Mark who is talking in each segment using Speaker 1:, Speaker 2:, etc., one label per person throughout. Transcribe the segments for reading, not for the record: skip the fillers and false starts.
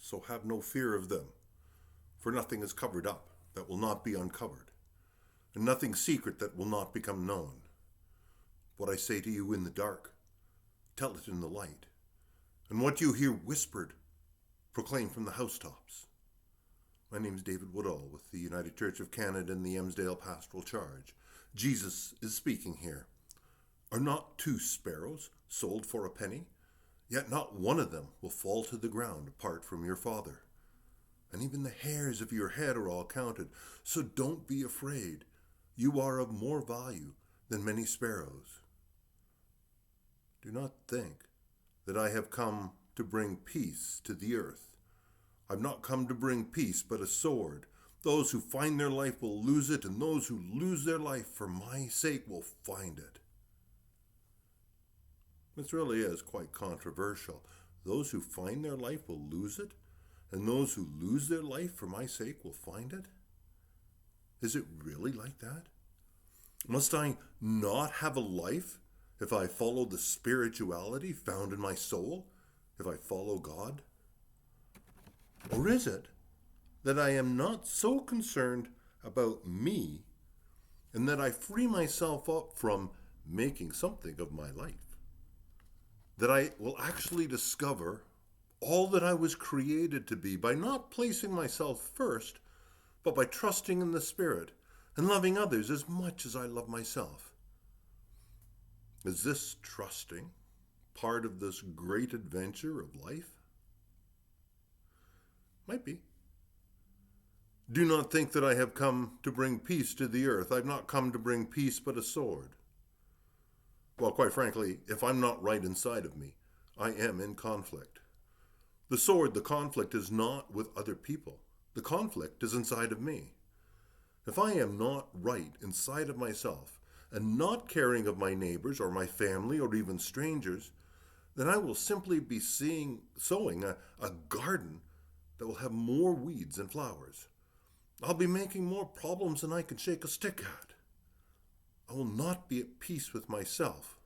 Speaker 1: so have no fear of them. For nothing is covered up that will not be uncovered, and nothing secret that will not become known. What I say to you in the dark, tell it in the light, and what you hear whispered, proclaim from the housetops. My name is David Woodall with the United Church of Canada and the Emsdale Pastoral Charge. Jesus is speaking here. Are not 2 sparrows sold for a penny? Yet not one of them will fall to the ground apart from your Father. And even the hairs of your head are all counted. So don't be afraid. You are of more value than many sparrows. Do not think that I have come to bring peace to the earth. I've not come to bring peace, but a sword. Those who find their life will lose it, and those who lose their life for my sake will find it. This really is quite controversial. Those who find their life will lose it, and those who lose their life for my sake will find it? Is it really like that? Must I not have a life if I follow the spirituality found in my soul, if I follow God? Or is it that I am not so concerned about me and that I free myself up from making something of my life? That I will actually discover all that I was created to be by not placing myself first, but by trusting in the Spirit and loving others as much as I love myself. Is this trusting part of this great adventure of life? Might be. Do not think that I have come to bring peace to the earth. I've not come to bring peace, but a sword. Well, quite frankly, if I'm not right inside of me, I am in conflict. The sword, the conflict is not with other people. The conflict is inside of me. If I am not right inside of myself and not caring of my neighbors or my family or even strangers, then I will simply be sowing a garden that will have more weeds than flowers. I'll be making more problems than I can shake a stick at. I will not be at peace with myself.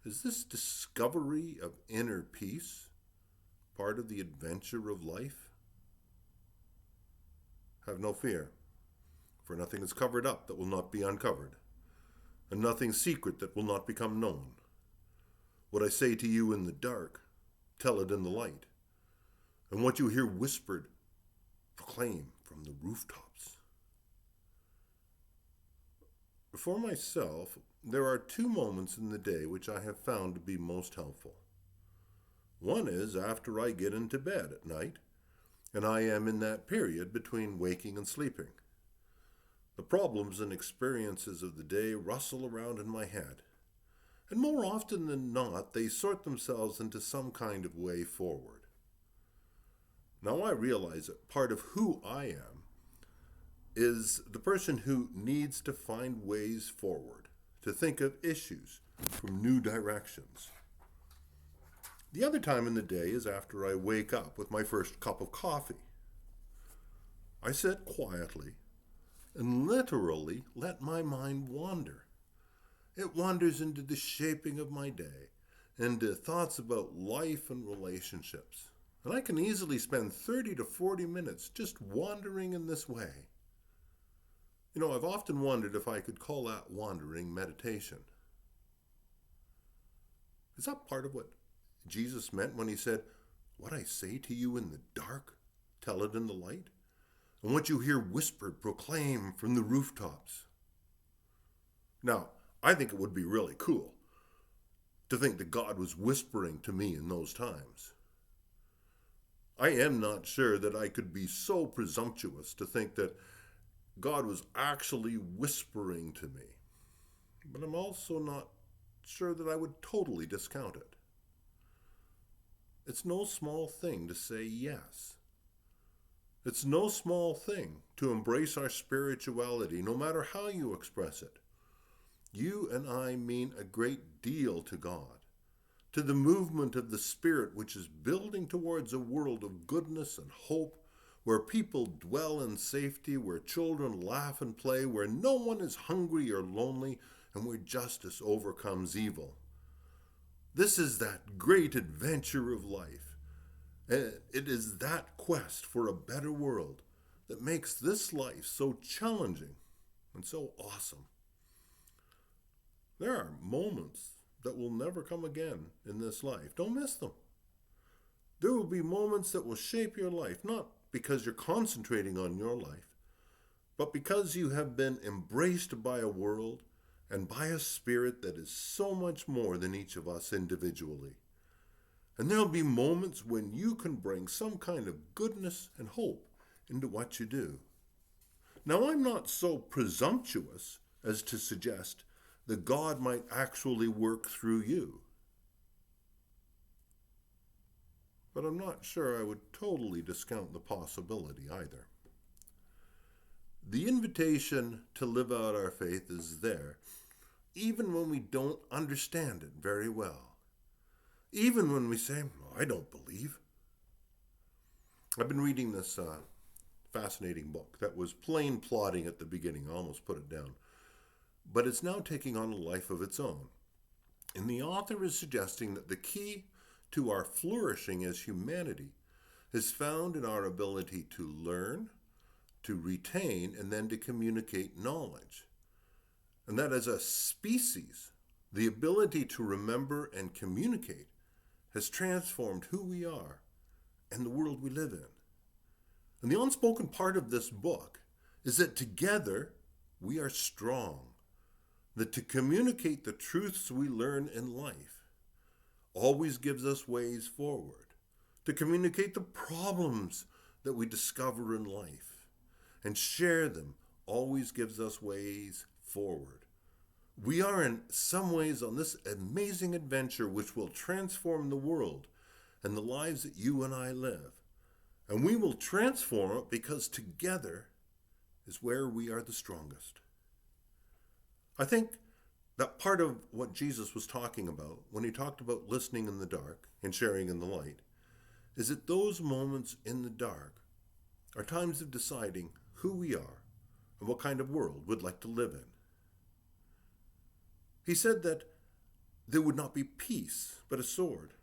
Speaker 1: Is this discovery of inner peace part of the adventure of life? Have no fear, for nothing is covered up that will not be uncovered, and nothing secret that will not become known. What I say to you in the dark, tell it in the light, and what you hear whispered, proclaim from the rooftops. For myself, there are 2 moments in the day which I have found to be most helpful. One is after I get into bed at night, and I am in that period between waking and sleeping. The problems and experiences of the day rustle around in my head, and more often than not, they sort themselves into some kind of way forward. Now I realize that part of who I am is the person who needs to find ways forward, to think of issues from new directions. The other time in the day is after I wake up with my first cup of coffee. I sit quietly and literally let my mind wander. It wanders into the shaping of my day, into thoughts about life and relationships. And I can easily spend 30 to 40 minutes just wandering in this way. You know, I've often wondered if I could call that wandering meditation. Is that part of what Jesus meant when he said, "What I say to you in the dark, tell it in the light, and what you hear whispered, proclaim from the rooftops"? Now, I think it would be really cool to think that God was whispering to me in those times. I am not sure that I could be so presumptuous to think that God was actually whispering to me, but I'm also not sure that I would totally discount it. It's no small thing to say yes. It's no small thing to embrace our spirituality, no matter how you express it. You and I mean a great deal to God, to the movement of the Spirit which is building towards a world of goodness and hope, where people dwell in safety, where children laugh and play, where no one is hungry or lonely, and where justice overcomes evil. This is that great adventure of life, And it is that quest for a better world that makes this life so challenging and so awesome. There are moments that will never come again in this life. Don't miss them. There will be moments that will shape your life, not because you're concentrating on your life, but because you have been embraced by a world and by a spirit that is so much more than each of us individually. And there'll be moments when you can bring some kind of goodness and hope into what you do. Now, I'm not so presumptuous as to suggest that God might actually work through you. But I'm not sure I would totally discount the possibility either. The invitation to live out our faith is there, even when we don't understand it very well. Even when we say, I don't believe. I've been reading this fascinating book that was plain plotting at the beginning. I almost put it down. But it's now taking on a life of its own. And the author is suggesting that the key to our flourishing as humanity is found in our ability to learn, to retain, and then to communicate knowledge. And that as a species, the ability to remember and communicate has transformed who we are and the world we live in. And the unspoken part of this book is that together we are strong, that to communicate the truths we learn in life always gives us ways forward, to communicate the problems that we discover in life and share them always gives us ways forward. We are in some ways on this amazing adventure which will transform the world and the lives that you and I live. And we will transform it because together is where we are the strongest. I think that part of what Jesus was talking about when he talked about listening in the dark and sharing in the light is that those moments in the dark are times of deciding who we are and what kind of world we'd like to live in. He said that there would not be peace, but a sword.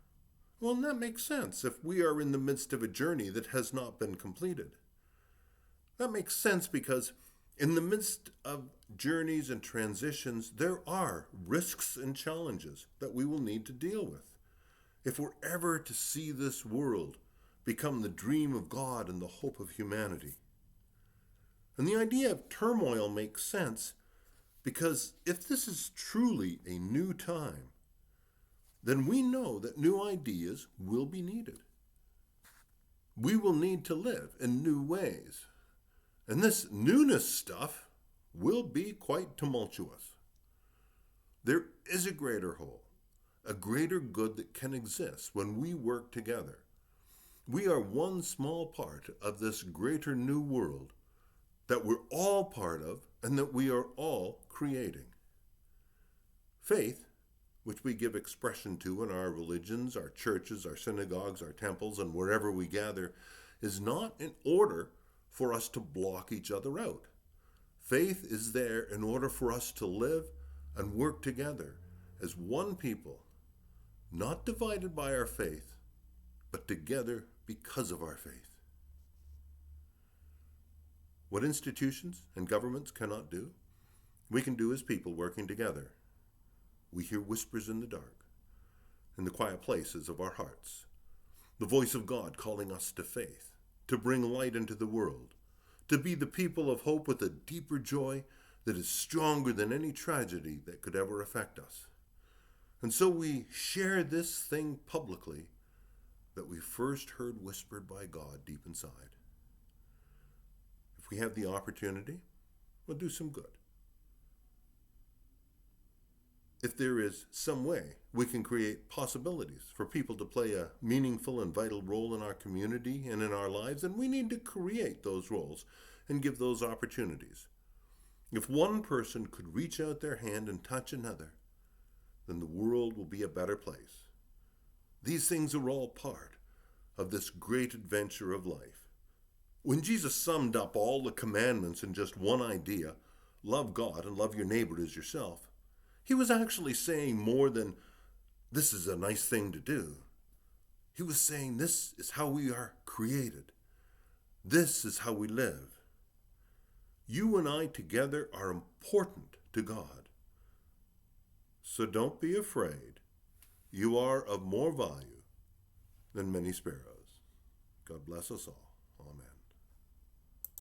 Speaker 1: Well, and that makes sense if we are in the midst of a journey that has not been completed. That makes sense because in the midst of journeys and transitions, there are risks and challenges that we will need to deal with. If we're ever to see this world become the dream of God and the hope of humanity. And the idea of turmoil makes sense because if this is truly a new time, then we know that new ideas will be needed. We will need to live in new ways. And this newness stuff will be quite tumultuous. There is a greater whole, a greater good that can exist when we work together. We are one small part of this greater new world that we're all part of and that we are all creating. Faith, which we give expression to in our religions, our churches, our synagogues, our temples, and wherever we gather, is not in order for us to block each other out. Faith is there in order for us to live and work together as one people, not divided by our faith, but together because of our faith. What institutions and governments cannot do, we can do as people working together. We hear whispers in the dark, in the quiet places of our hearts, the voice of God calling us to faith, to bring light into the world, to be the people of hope with a deeper joy that is stronger than any tragedy that could ever affect us. And so we share this thing publicly that we first heard whispered by God deep inside. If we have the opportunity, we'll do some good. If there is some way we can create possibilities for people to play a meaningful and vital role in our community and in our lives, then we need to create those roles and give those opportunities. If one person could reach out their hand and touch another, then the world will be a better place. These things are all part of this great adventure of life. When Jesus summed up all the commandments in just one idea, love God and love your neighbor as yourself, he was actually saying more than, this is a nice thing to do. He was saying this is how we are created. This is how we live. You and I together are important to God. So don't be afraid. You are of more value than many sparrows. God bless us all. Amen.